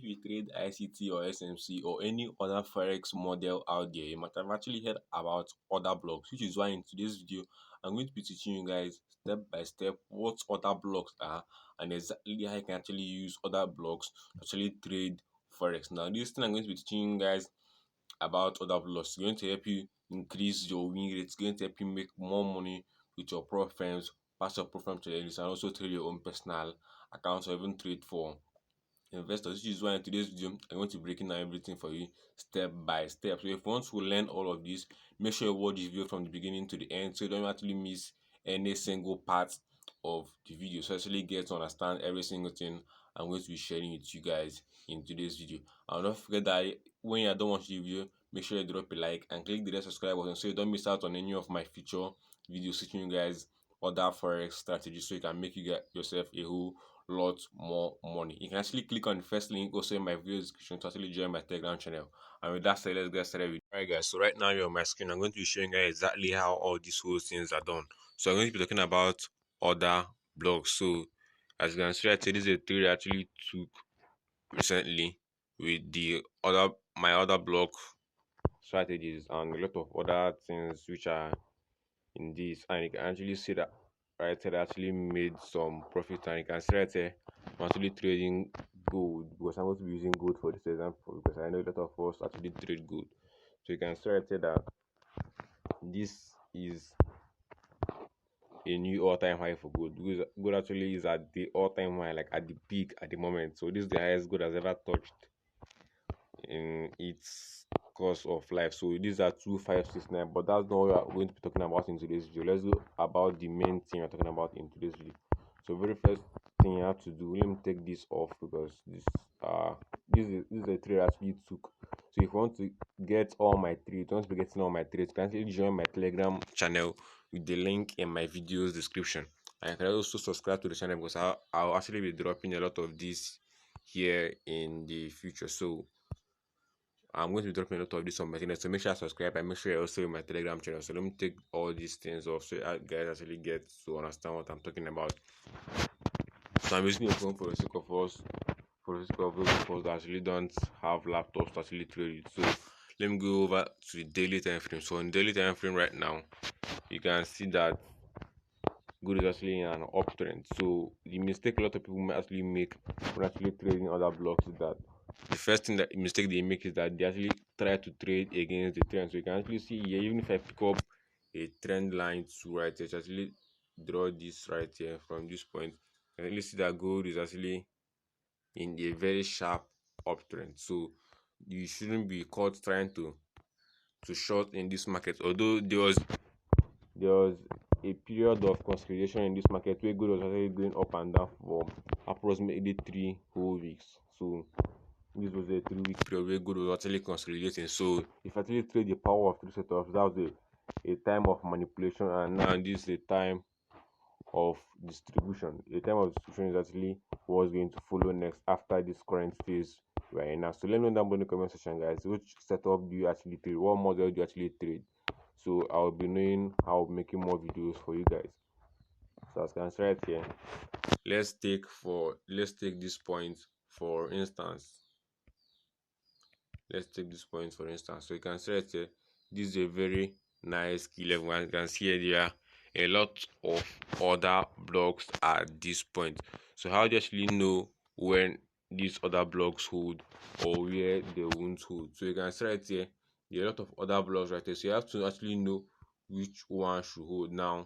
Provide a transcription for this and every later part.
you trade ICT or SMC or any other Forex model out there, you might have actually heard about order blocks, which is why in today's video, I'm going to be teaching you guys step by step what order blocks are and exactly how you can actually use order blocks to actually trade Forex. Now, this thing I'm going to be teaching you guys about order blocks is going to help you increase your win rate, it's going to help you make more money with your pro firms, pass your pro firm to the list, and also trade your own personal accounts or even trade for investors. This is why in today's video I'm going to be breaking down everything for you step by step. So if you want to learn all of this, make sure you watch this video from the beginning to the end so you don't actually miss any single part of the video, so actually get to understand every single thing I'm going to be sharing with you guys in today's video. And don't forget that when you don't watch the video, make sure you drop a like and click the red subscribe button so you don't miss out on any of my future videos teaching you guys other Forex strategies so you can make you get yourself a whole lot more money. You can actually click on the first link also in my video description to actually join my Telegram channel. And with that said, let's get started with. Alright guys, so right now you're on my screen. I'm going to be showing you guys exactly how all these whole things are done. So I'm going to be talking about order blocks. So as you can see right here, this is a trade I actually took recently with the other my order block strategies and a lot of other things which are in this, and you can actually see that right here I actually made some profit. And you can see right here I'm actually trading gold because I'm going to be using gold for this example because I know a lot of us actually trade gold. So you can see right here that this is a new all-time high for gold. Gold actually is at the all-time high, like at the peak at the moment. So this is the highest gold has ever touched in its course of life. So these are 2569, but that's not what we are going to be talking about in today's video. Let's go about the main thing we're talking about in today's video. So very first thing you have to do, let me take this off because this is a trade I actually took. So if you want to get all my trades, want to be getting all my trades, you can actually join my Telegram channel with the link in my video's description. And you can also subscribe to the channel because I'll actually be dropping a lot of this here in the future. So I'm going to be dropping a lot of this on my channel, so make sure I subscribe and make sure you also in my Telegram channel. So let me take all these things off so you guys actually get to understand what I'm talking about. So I'm using a phone for the sake of us, for the sake of those of us that actually don't have laptops to actually trade it. So let me go over to the daily time frame. So in daily time frame right now, you can see that gold is actually in an uptrend. So the mistake a lot of people might actually make when actually trading other blocks is that the first thing that mistake they make is that they actually try to trade against the trend. So you can actually see here, even if I pick up a trend line to right here, actually draw this right here from this point, you can actually see that gold is actually in a very sharp uptrend. So you shouldn't be caught trying to short in this market. Although there was a period of consolidation in this market where gold was actually going up and down for approximately 3 whole weeks. So this was a 3-week period where gold was actually consolidating. So if I actually trade the power of 3 setups, that was a time of manipulation, and now this is a time of distribution. A time of distribution is actually what's going to follow next after this current phase we're in now. So let me know down below in the comment section, guys, which setup do you actually trade, what model do you actually trade, so I'll be knowing how making more videos for you guys. So as you can see right here, let's take this point for instance. So you can see right here, this is a very nice key level, and you can see here there are a lot of other blocks at this point. So how do you actually know when these other blocks hold or where they won't hold? So you can see right here, there are a lot of other blocks right here, so you have to actually know which one should hold. Now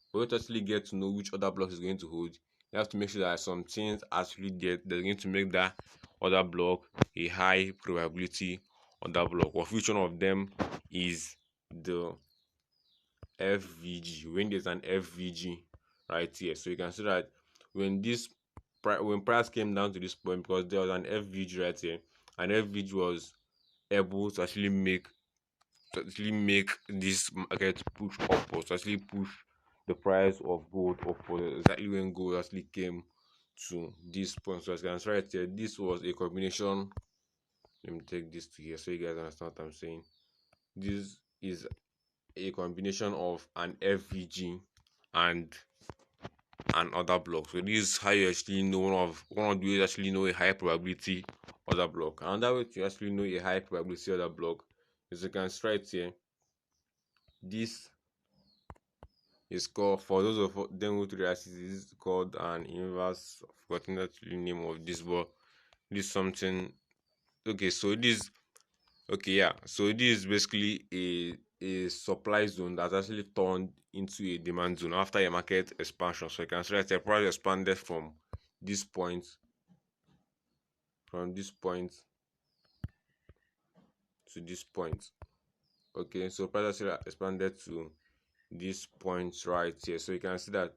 for you to actually get to know which other block is going to hold, you have to make sure that some things actually that's going to make that other block a high probability other block. Of which one of them is the FVG? When there's an FVG right here, so you can see that when price came down to this point, because there was an FVG right here, and FVG was able to actually make this market push upwards, to actually push the price of gold upwards, exactly when gold actually came to this point. So as you can see right here, this was a combination. Let me take this to here so you guys understand what I'm saying. This is a combination of an FVG and other block. So this is how you actually know one of the ways actually know a high probability order block. Another way to actually know a high probability order block is you can straight here. This is called, for those of them who realize, this is called an inverse. I've forgotten the name of this, but this something. Okay, so this okay, yeah. So this is basically a supply zone that's actually turned into a demand zone after a market expansion. So you can see that the price expanded this point, from this point to this point. Okay, so price actually expanded to this point right here. So you can see that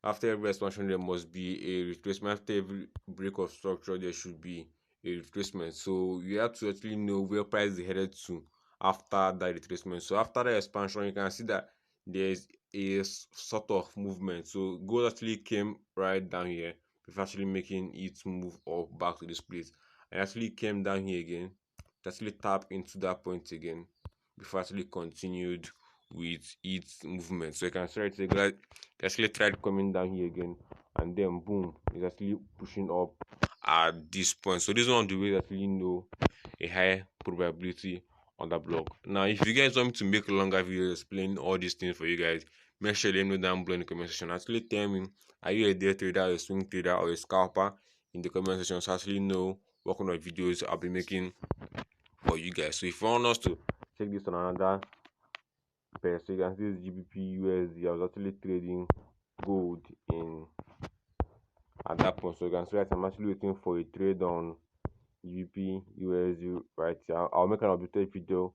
after every expansion, there must be a retracement. After every break of structure, there should be a retracement. So you have to actually know where price is headed to after that retracement. So after the expansion, you can see that there is a sort of movement. So gold actually came right down here before actually making it move up back to this place. And actually came down here again to actually tap into that point again before actually continued with its movement. So you can see right here, it actually tried coming down here again, and then boom, it's actually pushing up at this point. So this is one of the ways that you know a high probability on the block. Now, if you guys want me to make a longer video explaining all these things for you guys, make sure let me know down below in the comment section. Actually tell me, are you a day trader, a swing trader, or a scalper in the comment section, so I actually know what kind of videos I'll be making for you guys. So if you want us to check this on another pair, so you can see this GBP USD, I was actually trading gold in at that point. So you can see that I'm actually waiting for a trade on GBP USD right here. I'll make an updated video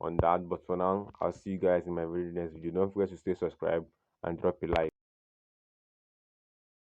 on that, but for now, I'll see you guys in my very next video. Don't forget to stay subscribed and drop a like.